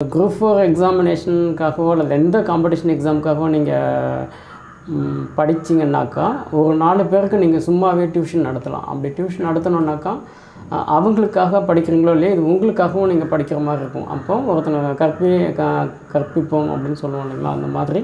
Group 4 எக்ஸாமினேஷனுக்காகவோ அல்லது எந்த competition எக்ஸாமுக்காகவோ நீங்கள் படிச்சிங்கன்னாக்கா ஒரு 4 பேருக்கு நீங்கள் சும்மாவே டியூஷன் நடத்தலாம். அப்படி டியூஷன் நடத்தணுன்னாக்கா அவங்களுக்காக படிக்கிறீங்களோ இல்லையா, இது உங்களுக்காகவும் நீங்கள் படிக்கிற மாதிரி இருக்கும். அப்போது ஒருத்தனை கற்பிப்போம் அப்படின்னு சொல்லுவோம் இல்லைங்களா, அந்த மாதிரி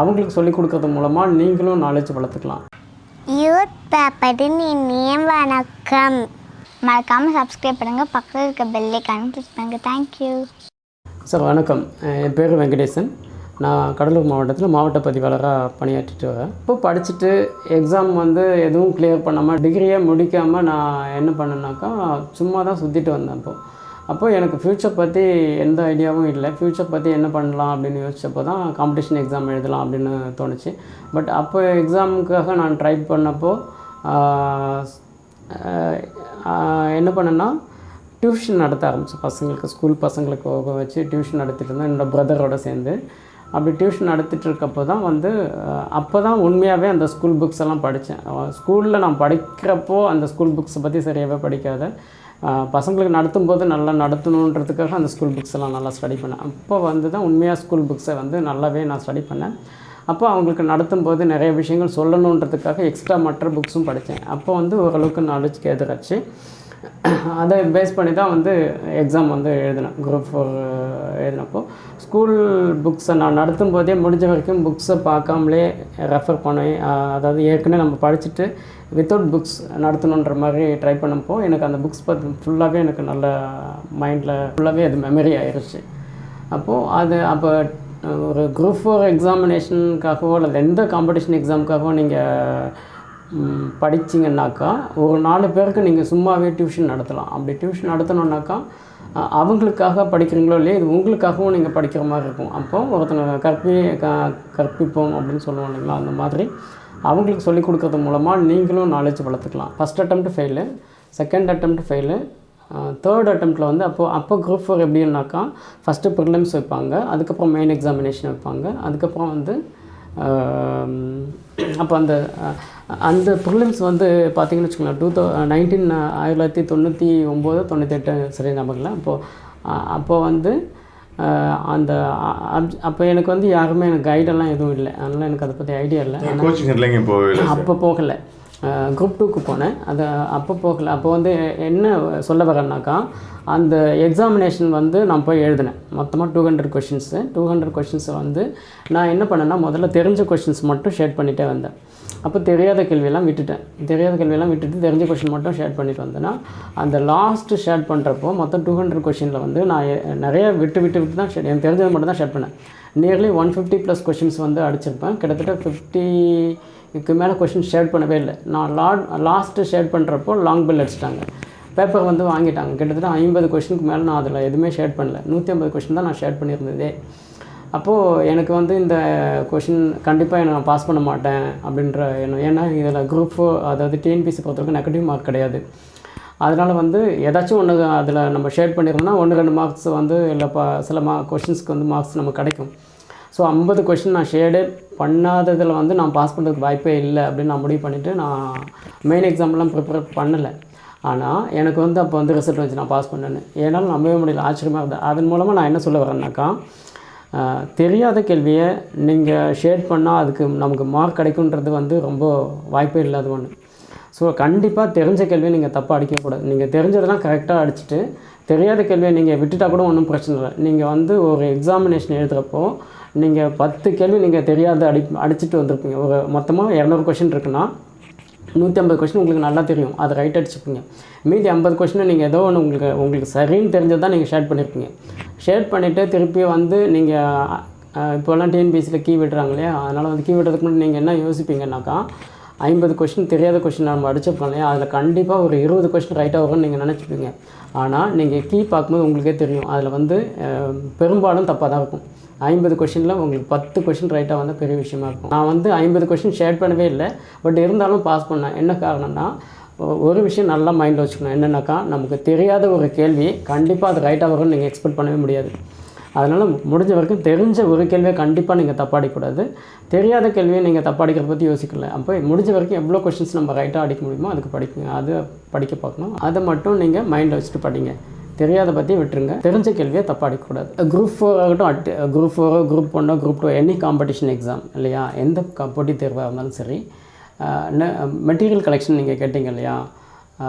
அவங்களுக்கு சொல்லிக் கொடுக்கறது மூலமாக நீங்களும் நாலேஜ் வளர்த்துக்கலாம். யூத் பேப்பரின் இனிய வணக்கம். மறக்காமல் சப்ஸ்கிரைப் பண்ணுங்கள், பக்கத்தில் இருக்க பெல் ஐகானை கிளிக் பண்ணுங்கள். Thank you sir. வணக்கம், என் பேர் வெங்கடேசன். நான் கடலூர் மாவட்டத்தில் மாவட்ட பதிவாளராக பணியாற்றிட்டு வரேன். இப்போ படிச்சுட்டு எக்ஸாம் எதுவும் கிளியர் பண்ணாமல் டிகிரியே முடிக்காமல் நான் என்ன பண்ணேன்னாக்கா சும்மா தான் சுற்றிட்டு வந்தேன். அப்போது எனக்கு ஃப்யூச்சர் பற்றி எந்த ஐடியாவும் இல்லை. ஃப்யூச்சர் பற்றி என்ன பண்ணலாம் அப்படின்னு யோசிச்சப்போ தான் காம்படிஷன் எக்ஸாம் எழுதலாம் அப்படின்னு தோணுச்சு. பட் அப்போ எக்ஸாமுக்காக நான் ட்ரை பண்ணப்போ என்ன பண்ணேன்னா டியூஷன் நடத்த ஆரம்பித்தேன். பசங்களுக்கு ஸ்கூல் பசங்களுக்கு வச்சு டியூஷன் நடத்திட்டு இருந்தேன் என்னோடய பிரதரோடு சேர்ந்து. அப்படி டியூஷன் நடத்திட்டு இருக்கப்போ தான் அப்போ தான் உண்மையாகவே அந்த ஸ்கூல் புக்ஸ் எல்லாம் படித்தேன். ஸ்கூலில் நான் படிக்கிறப்போ அந்த ஸ்கூல் புக்ஸை பற்றி சரியாகவே படிக்காத, பசங்களுக்கு நடத்தும்போது நல்லா நடத்தணுன்றதுக்காக அந்த ஸ்கூல் புக்ஸ் எல்லாம் நல்லா ஸ்டடி பண்ணேன். அப்போ தான் உண்மையாக ஸ்கூல் புக்ஸை நல்லாவே நான் ஸ்டடி பண்ணேன். அப்போ அவங்களுக்கு நடத்தும்போது நிறைய விஷயங்கள் சொல்லணுன்றதுக்காக எக்ஸ்ட்ரா மற்ற புக்ஸும் படித்தேன். அப்போ ஓரளவுக்கு நாலேஜ் கேதராச்சு. அதை பேஸ் பண்ணி தான் எக்ஸாம் எழுதினேன். Group 4 எழுதினப்போ ஸ்கூல் புக்ஸை நான் நடத்தும் போதே முடிஞ்ச வரைக்கும் புக்ஸை பார்க்காமலே ரெஃபர் பண்ணி, அதாவது ஏற்கனவே நம்ம படிச்சுட்டு வித்தவுட் புக்ஸ் நடத்தணுன்ற மாதிரி ட்ரை பண்ணப்போ எனக்கு அந்த புக்ஸ் பார்த்து ஃபுல்லாகவே எனக்கு நல்ல மைண்டில் ஃபுல்லாகவே அது மெமரி ஆயிடுச்சு. அப்போ ஒரு Group 4 எக்ஸாமினேஷனுக்காகவோ அல்லது எந்த காம்படிஷன் எக்ஸாமுக்காகவோ நீங்கள் படிச்சிங்கன்னாக்கா ஒரு 4 பேருக்கு நீங்கள் சும்மாவே டியூஷன் நடத்தலாம். அப்படி டியூஷன் நடத்தணுன்னாக்கா அவங்களுக்காக படிக்கிறீங்களோ இல்லையா, இது உங்களுக்காகவும் நீங்கள் படிக்கிற மாதிரி இருக்கும். அப்போது ஒருத்தனை கற்பிப்போம் அப்படின்னு சொல்லுவோம் இல்லைங்களா, அந்த மாதிரி அவங்களுக்கு சொல்லிக் கொடுக்கறது மூலமாக நீங்களும் நாலேஜ் வளர்த்துக்கலாம். First attempt fail, second attempt fail, third அட்டெம்ப்டில் அப்போ Group 4 எப்படின்னாக்கா ஃபஸ்ட்டு ப்ரிலிம்ஸ் வைப்பாங்க, அதுக்கப்புறம் மெயின் எக்ஸாமினேஷன் வைப்பாங்க, அதுக்கப்புறம் அப்போ அந்த ப்ரிலிம்ஸ் பார்த்திங்கன்னு வச்சுக்கோங்களேன் 1999 98 சரி நமக்குல. அப்போ எனக்கு யாருமே எனக்கு கைடெல்லாம் எதுவும் இல்லை, அதனால் எனக்கு அதை பற்றி ஐடியா இல்லை. அப்போ போகலை. Group 2க்கு போனேன். அப்போ போகலை. அப்போ என்ன சொல்ல வரேன்னாக்கா அந்த எக்ஸாமினேஷன் நான் போய் எழுதினேன். மொத்தமாக 200 கொஷின்ஸு. 200 கொஷின்ஸை நான் என்ன பண்ணேன்னா முதல்ல தெரிஞ்ச கொஷின்ஸ் மட்டும் ஷேட் பண்ணிகிட்டே வந்தேன். அப்போ தெரியாத கேள்வியெல்லாம் விட்டுட்டு தெரிஞ்ச கொஷின் மட்டும் ஷேட் பண்ணிட்டு வந்தேன்னா அந்த லாஸ்ட்டு ஷேட் பண்ணுறப்போ மொத்தம் 200 கொஷினில் நான் நிறைய விட்டு தான் எனக்கு தெரிஞ்சது மட்டும் தான் ஷேட் பண்ணேன். நியர்லி 150+ கொஷின்ஸ் அடிச்சிருப்பேன். கிட்டத்தட்ட 50க்கு மேலே கொஷின் ஷேட் பண்ணவே இல்லை. நான் லாஸ்ட்டு ஷேட் பண்ணுறப்போ லாங் பெல் அடிச்சிட்டாங்க. பேப்பர் வாங்கிட்டாங்க. கிட்டத்தட்ட 50 கொஷினுக்கு மேலே நான் அதில் எதுவுமே ஷேட் பண்ணல. 150 கொஷின் தான் நான் ஷேட் பண்ணியிருந்ததே. அப்போது எனக்கு இந்த கொஷின் கண்டிப்பாக நான் பாஸ் பண்ண மாட்டேன் அப்படின்ற எண்ணம். ஏன்னா இதில் Group 4 அதாவது tnpsc பொறுத்தவரைக்கும் நெகட்டிவ் மார்க் கிடையாது. அதனால் ஏதாச்சும் ஒன்று அதில் நம்ம ஷேட் பண்ணிடுறோம்னா 1-2 மார்க்ஸ் இல்லை சில கொஷின்ஸ்க்கு மார்க்ஸ் நமக்கு கிடைக்கும். ஸோ 50 கொஷின் நான் ஷேடே பண்ணாததில் நான் பாஸ் பண்ணுறதுக்கு வாய்ப்பே இல்லை அப்படின்னு நான் முடிவு பண்ணிவிட்டு நான் மெயின் எக்ஸாம்லாம் ப்ரிப்பேர் பண்ணலை. ஆனால் எனக்கு அப்போ ரிசல்ட் வந்துச்சு நான் பாஸ் பண்ணேன்னு. ஏன்னாலும் நம்பவே முடியல, ஆச்சரியமாக இருந்தது. அதன் மூலமாக நான் என்ன சொல்ல வரேன்னாக்கா தெரியாத கேள்வியை நீங்கள் ஷேட் பண்ணால் அதுக்கு நமக்கு மார்க் கிடைக்குன்றது ரொம்ப வாய்ப்பே இல்லாத ஒன்று. ஸோ கண்டிப்பாக தெரிஞ்ச கேள்வியை நீங்கள் தப்பாக அடிக்கக்கூடாது. நீங்கள் தெரிஞ்சதெல்லாம் கரெக்டாக அடிச்சுட்டு தெரியாத கேள்வியை நீங்கள் விட்டுட்டால் கூட ஒன்றும் பிரச்சனை இல்லை. நீங்கள் ஒரு எக்ஸாமினேஷன் எழுதுகிறப்போ நீங்கள் 10 கேள்வி நீங்கள் தெரியாத அடிச்சுட்டு வந்திருப்பீங்க. ஒரு மொத்தமாக 200 கொஷின் இருக்குன்னா 150 கொஷின் உங்களுக்கு நல்லா தெரியும், அதை ரைட் அடிச்சுப்பீங்க. மீதி 50 கொஷினை நீங்கள் ஏதோ ஒன்று உங்களுக்கு சரின்னு தெரிஞ்சது தான் நீங்கள் ஷேட் பண்ணியிருப்பீங்க. ஷேட் பண்ணிவிட்டு திருப்பி நீங்கள் இப்போல்லாம் டிஎன்பிஎஸ்சியில் கீ விடுறாங்க இல்லையா, அதனால் கீ விடுறதுக்கு முன்னாடி நீங்கள் என்ன யோசிப்பீங்கன்னாக்கா 50 கொஷின் தெரியாத கொஷின் நம்ம அடிச்சிருப்போம் இல்லையா, அதில் கண்டிப்பாக ஒரு 20 கொஷின் ரைட்டாக வரும்னு நீங்கள் நினச்சிப்பீங்க. ஆனால் நீங்கள் கீ பார்க்கும்போது உங்களுக்கே தெரியும் அதில் பெரும்பாலும் தப்பாக தான் இருக்கும். 50 கொஷினில் உங்களுக்கு 10 கொஷின் ரைட்டாக வந்தால் பெரிய விஷயமா இருக்கும். நான் 50 கொஷின் ஷேட் பண்ணவே இல்லை. பட் இருந்தாலும் பாஸ் பண்ணேன். என்ன காரணம்னா ஒரு விஷயம் நல்லா மைண்டில் வச்சுக்கணும். என்னென்னாக்கா நமக்கு தெரியாத ஒரு கேள்வி கண்டிப்பாக அது ரைட்டாக வரும்னு நீங்கள் எக்ஸ்பெக்ட் பண்ணவே முடியாது. அதனால் முடிஞ்ச வரைக்கும் தெரிஞ்ச ஒரு கேள்வியை கண்டிப்பாக நீங்கள் தப்பாடிக்கூடாது. தெரியாத கேள்வியை நீங்கள் தப்பாடிக்கிறத பற்றி யோசிக்கல. அப்போ முடிஞ்ச வரைக்கும் எவ்வளோ கொஷின்ஸ் நம்ம ரைட்டாக அடிக்க முடியுமோ அதுக்கு படிக்க பார்க்கணும். அதை மட்டும் நீங்கள் மைண்டில் வச்சுட்டு படிங்க. தெரியாத பற்றி விட்டுருங்க. தெரிஞ்ச கேள்வியை தப்பாக அடிக்கக்கூடாது. குரூப் 4 ஆகட்டும், group 4 group 1 group 2 any competition exam இல்லையா, எந்த போட்டித் தேர்வாக இருந்தாலும் சரி, மெட்டீரியல் கலெக்ஷன் நீங்கள் கேட்டிங்க இல்லையா,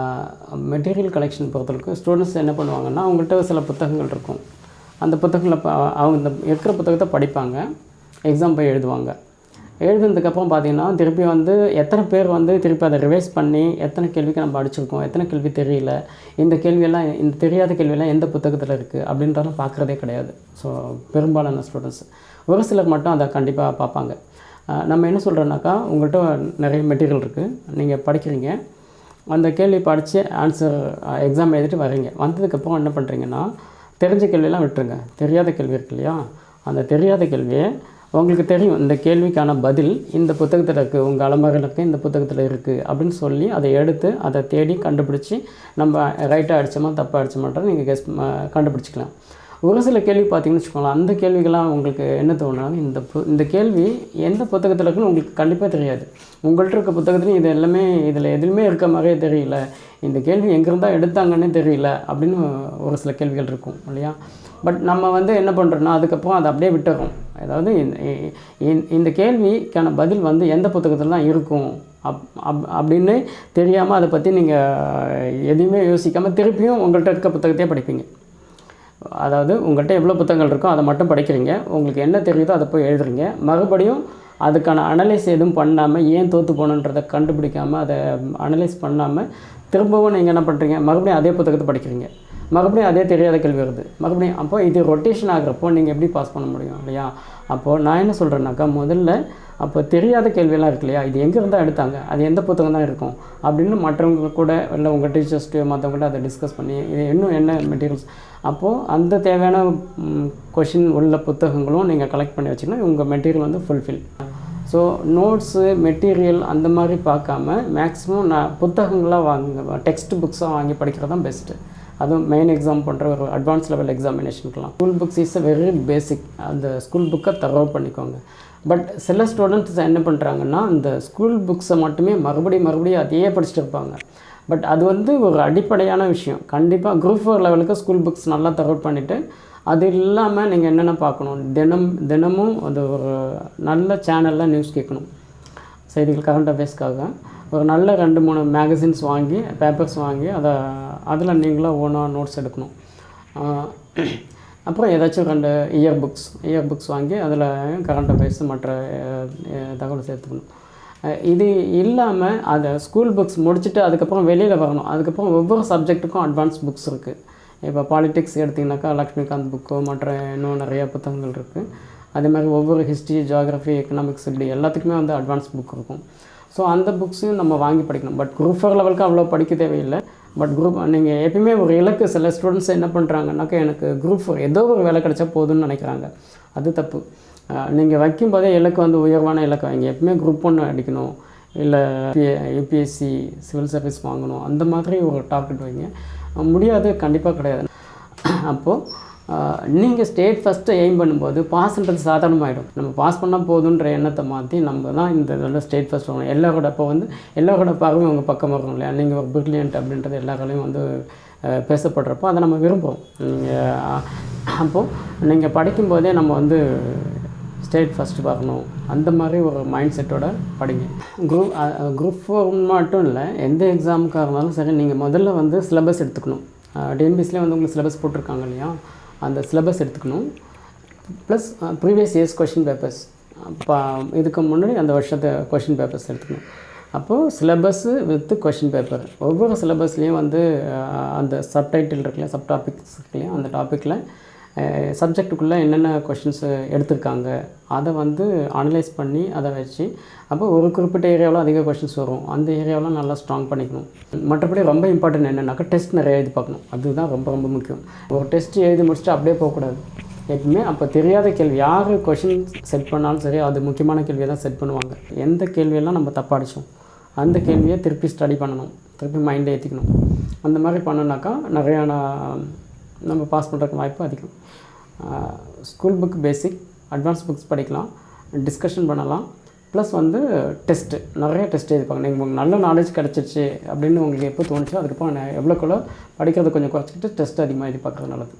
மெட்டீரியல் கலெக்ஷன் பொறுத்தவரைக்கும் ஸ்டூடெண்ட்ஸ் என்ன பண்ணுவாங்கன்னா, அவங்கள்ட்ட சில புத்தகங்கள் இருக்கும். அந்த புத்தகங்களை அவங்க இந்த இருக்கிற புத்தகத்தை படிப்பாங்க, எக்ஸாம் போய் எழுதுவாங்க. எழுதுனதுக்கப்புறம் பார்த்திங்கன்னா திருப்பி வந்து எத்தனை பேர் வந்து திருப்பி அதை ரிவைஸ் பண்ணி எத்தனை கேள்விக்கு நம்ம அடிச்சிருக்கோம், எத்தனை கேள்வி தெரியல, இந்த கேள்வியெல்லாம் இந்த தெரியாத கேள்வியெல்லாம் எந்த புத்தகத்தில் இருக்குது அப்படின்றதெல்லாம் பார்க்குறதே கிடையாது. ஸோ பெரும்பாலான ஸ்டூடெண்ட்ஸ், ஒரு சிலர் மட்டும் அதை கண்டிப்பாக பார்ப்பாங்க. நம்ம என்ன சொல்கிறோன்னாக்கா, உங்கள்கிட்ட நிறைய மெட்டீரியல் இருக்குது, நீங்கள் படிக்கிறீங்க, அந்த கேள்வி படித்து ஆன்சர் எக்ஸாம் எழுதிட்டு வரீங்க. வந்ததுக்கப்புறம் என்ன பண்ணுறீங்கன்னா, தெரிஞ்ச கேள்வியெல்லாம் விட்டுருங்க. தெரியாத கேள்வி இருக்கு இல்லையா, அந்த தெரியாத கேள்வியை உங்களுக்கு தெரியும் இந்த கேள்விக்கான பதில் இந்த புத்தகத்தில் இருக்குது, உங்கள் அலமாரியில் இருக்குது, இந்த புத்தகத்தில் இருக்குது அப்படின்னு சொல்லி அதை எடுத்து அதை தேடி கண்டுபிடிச்சி நம்ம ரைட்டாக அடித்தோமா தப்பாக அடித்தோமான்றது நீங்கள் கண்டுபிடிச்சிக்கலாம். ஒரு சில கேள்வி பார்த்தீங்கன்னு வச்சுக்கோங்களேன், அந்த கேள்விகள்லாம் உங்களுக்கு என்ன தோணுனாலும் இந்த கேள்வி எந்த புத்தகத்தில் இருக்குன்னு உங்களுக்கு கண்டிப்பாக தெரியாது. உங்கள்கிட்ட இருக்க புத்தகத்துலையும் இது எல்லாமே இதில் எதுவுமே இருக்க மாதிரியே தெரியல, இந்த கேள்வி எங்கேருந்தா எடுத்தாங்கன்னே தெரியல அப்படின்னு ஒரு சில கேள்விகள் இருக்கும் இல்லையா. பட் நம்ம வந்து என்ன பண்ணுறோன்னா, அதுக்கப்புறம் அதை அப்படியே விட்டுறோம். அதாவது இந்த கேள்விக்கான பதில் வந்து எந்த புத்தகத்தில் தான் இருக்கும் அப்படின்னு தெரியாமல் அதை பற்றி நீங்கள் எதுவுமே யோசிக்காமல் திருப்பியும் உங்கள்கிட்ட இருக்க புத்தகத்தையே படிப்பீங்க. அதாவது உங்கள்கிட்ட எவ்வளோ புத்தகங்கள் இருக்கோ அதை மட்டும் படிக்கிறீங்க, உங்களுக்கு என்ன தெரியுதோ அதை போய் எழுதுறீங்க, மறுபடியும் அதுக்கான அனலைஸ் எதுவும் பண்ணாமல் ஏன் தோற்று போகணுன்றதை கண்டுபிடிக்காமல் அதை அனலைஸ் பண்ணாமல் திரும்பவும் நீங்கள் என்ன பண்ணுறீங்க, மறுபடியும் அதே புத்தகத்தை படிக்கிறீங்க, மறுபடியும் அதே தெரியாத கேள்வி வருது மறுபடியும். அப்போ இது ரொட்டேஷன் ஆகிறப்போ நீங்கள் எப்படி பாஸ் பண்ண முடியும் இல்லையா. அப்போது நான் என்ன சொல்கிறேன்னாக்கா, முதல்ல அப்போ தெரியாத கேள்வியெல்லாம் இருக்கு இல்லையா, இது எங்கே இருந்தால் எடுத்தாங்க, அது எந்த புத்தகம் தான் இருக்கும் அப்படின்னு மற்றவங்க கூட இல்லை உங்கள் டீச்சர்ஸ்ட்டு மற்றவங்கள்ட்ட அதை டிஸ்கஸ் பண்ணி இது இன்னும் என்ன மெட்டீரியல்ஸ், அப்போது அந்த தேவையான கொஷின் உள்ள புத்தகங்களும் நீங்கள் கலெக்ட் பண்ணி வச்சிங்கன்னா உங்கள் மெட்டீரியல் வந்து ஃபுல்ஃபில். ஸோ நோட்ஸு மெட்டீரியல் அந்த மாதிரி பார்க்காம மேக்ஸிமம் புத்தகங்களாக வாங்க, டெக்ஸ்ட் புக்ஸாக வாங்கி படிக்கிறது தான் பெஸ்ட்டு. அதுவும் மெயின் எக்ஸாம் பண்ணுற ஒரு அட்வான்ஸ் லெவல் எக்ஸாமினேஷனுக்கெலாம் school books is very basic. அந்த ஸ்கூல் புக்கை தரவு பண்ணிக்கோங்க. பட் சில ஸ்டூடெண்ட்ஸ் என்ன பண்ணுறாங்கன்னா, அந்த ஸ்கூல் புக்ஸை மட்டுமே மறுபடியும் அதையே படிச்சுட்டு இருப்பாங்க. பட் அது வந்து ஒரு அடிப்படையான விஷயம். கண்டிப்பாக குரூப் 4 லெவலுக்கு ஸ்கூல் புக்ஸ் நல்லா தரவு பண்ணிவிட்டு, அது இல்லாமல் நீங்கள் என்னென்ன பார்க்கணும், தினமும் அது ஒரு நல்ல சேனலில் நியூஸ் கேட்கணும். செய்திகள் கரண்ட் அஃபேர்ஸ்க்காக ஒரு நல்ல 2-3 மேகசின்ஸ் வாங்கி பேப்பர்ஸ் வாங்கி அதில் நீங்களாக ஓனாக நோட்ஸ் எடுக்கணும். அப்புறம் ஏதாச்சும் 2 இயர் புக்ஸ் வாங்கி அதில் கரண்ட் அஃபேர்ஸ் மற்ற தகவல் சேர்த்துக்கணும். இது இல்லாமல் அதை ஸ்கூல் புக்ஸ் முடிச்சுட்டு அதுக்கப்புறம் வெளியில் வரணும். அதுக்கப்புறம் ஒவ்வொரு சப்ஜெக்ட்டுக்கும் அட்வான்ஸ் புக்ஸ் இருக்குது. இப்போ பாலிட்டிக்ஸ் எடுத்திங்கனாக்கா லக்ஷ்மிகாந்த் புக்கு, மற்ற இன்னும் நிறையா புத்தகங்கள் இருக்குது. அதே மாதிரி ஒவ்வொரு ஹிஸ்ட்ரி, ஜியாகிரஃபி, எக்கனாமிக்ஸ் இப்படி எல்லாத்துக்குமே வந்து அட்வான்ஸ் புக் இருக்கும். ஸோ அந்த புக்ஸையும் நம்ம வாங்கி படிக்கணும். பட் குரூப் 4 லெவலுக்கு அவ்வளோ படிக்க தேவையில்லை. பட் நீங்கள் எப்பயுமே ஒரு இலக்கு, சில ஸ்டூடெண்ட்ஸ் என்ன பண்ணுறாங்கன்னாக்கா, எனக்கு குரூப் 4 ஏதோ ஒரு வேலை கிடைச்சா போதும்னு நினைக்கிறாங்க. அது தப்பு. நீங்கள் வைக்கும்போதே இலக்கு வந்து உயர்வான இலக்கு வைங்க. எப்பவுமே குரூப் 1 அடிக்கணும், இல்லை யூபிஎஸ்சி சிவில் சர்வீஸ் வாங்கணும், அந்த மாதிரி ஒரு டார்கெட் வைங்க. முடியாது, கண்டிப்பாக கிடையாது. அப்போது நீங்கள் ஸ்டேட் ஃபஸ்ட்டு எய்ம் பண்ணும்போது பாஸ்ன்றது சாதாரணமாகிடும். நம்ம பாஸ் பண்ணால் போதுன்ற எண்ணத்தை மாற்றி நம்ம தான் இந்த இதில் ஸ்டேட் ஃபஸ்ட் வாங்கணும். எல்லாரோட பார்வையும் உங்கள் பக்கம் வரும் இல்லையா. நீங்கள் ஒரு பிரில்லியன்ட் அப்படின்றது எல்லாராலையும் வந்து பேசப்படுறப்போ அதை நம்ம விரும்புவோம். அப்போது நீங்கள் படிக்கும்போதே நம்ம வந்து ஸ்டேட் ஃபஸ்ட்டு பார்க்கணும், அந்த மாதிரி ஒரு மைண்ட் செட்டோட படிங்க. குரூப் 4 மட்டும் இல்லை, எந்த எக்ஸாமுக்காக இருந்தாலும் சரி, நீங்கள் முதல்ல வந்து சிலபஸ் எடுத்துக்கணும். டிஎன்பிஎஸ்சிலே வந்து உங்களுக்கு சிலபஸ் போட்டிருக்காங்க இல்லையா, அந்த சிலபஸ் எடுத்துக்கணும். Plus previous years question papers, இதுக்கு முன்னாடி அந்த வருஷத்தை கொஷின் பேப்பர்ஸ் எடுத்துக்கணும். அப்போது சிலபஸ்ஸு வித் கொஷின் பேப்பர். ஒவ்வொரு சிலபஸ்லேயும் வந்து அந்த சப்டைட்டில் இருக்குல்லையா, சப் டாபிக்ஸ் இருக்குல்லையா, அந்த டாப்பிக்கில் சப்ஜெக்டுக்குள்ளே என்னென்ன கொஷின்ஸு எடுத்திருக்காங்க அதை வந்து அனலைஸ் பண்ணி அதை வச்சு, அப்போ ஒரு குறிப்பிட்ட ஏரியாவில் அதிக கொஷின்ஸ் வரும், அந்த ஏரியாவெலாம் நல்லா ஸ்ட்ராங் பண்ணிக்கணும். மற்றபடி ரொம்ப இம்பார்ட்டன்ட் என்னென்னாக்கா, டெஸ்ட் நிறைய எழுதி பார்க்கணும். அதுதான் ரொம்ப முக்கியம். ஒரு டெஸ்ட் எழுதி முடிச்சுட்டு அப்படியே போகக்கூடாது எப்பவுமே. அப்போ தெரியாத கேள்வி யார் கொஷின் செட் பண்ணாலும் சரி, அது முக்கியமான கேள்வியை தான் செட் பண்ணுவாங்க. எந்த கேள்வியெல்லாம் நம்ம தப்பாக அடித்தோம் அந்த கேள்வியை திருப்பி ஸ்டடி பண்ணணும், திருப்பி மைண்டை ஏற்றிக்கணும். அந்த மாதிரி பண்ணோன்னாக்கா நிறையா நம்ம பாஸ் பண்ணுறதுக்கு வாய்ப்பு அதிகம். ஸ்கூல் புக் பேசிக், அட்வான்ஸ் புக்ஸ் படிக்கலாம், டிஸ்கஷன் பண்ணலாம், ப்ளஸ் வந்து டெஸ்ட்டு, நிறைய டெஸ்ட் எழுதிப்பாங்க. நீங்கள் உங்களுக்கு நல்ல நாலேஜ் கிடச்சிருச்சு அப்படின்னு உங்களுக்கு எப்போ தோணுச்சோ அதுக்கப்புறம் எவ்வளோக்குள்ள படிக்கிறத கொஞ்சம் குறைச்சிக்கிட்டு டெஸ்ட் அதிகமாக எழுதி பார்க்குறது நல்லது.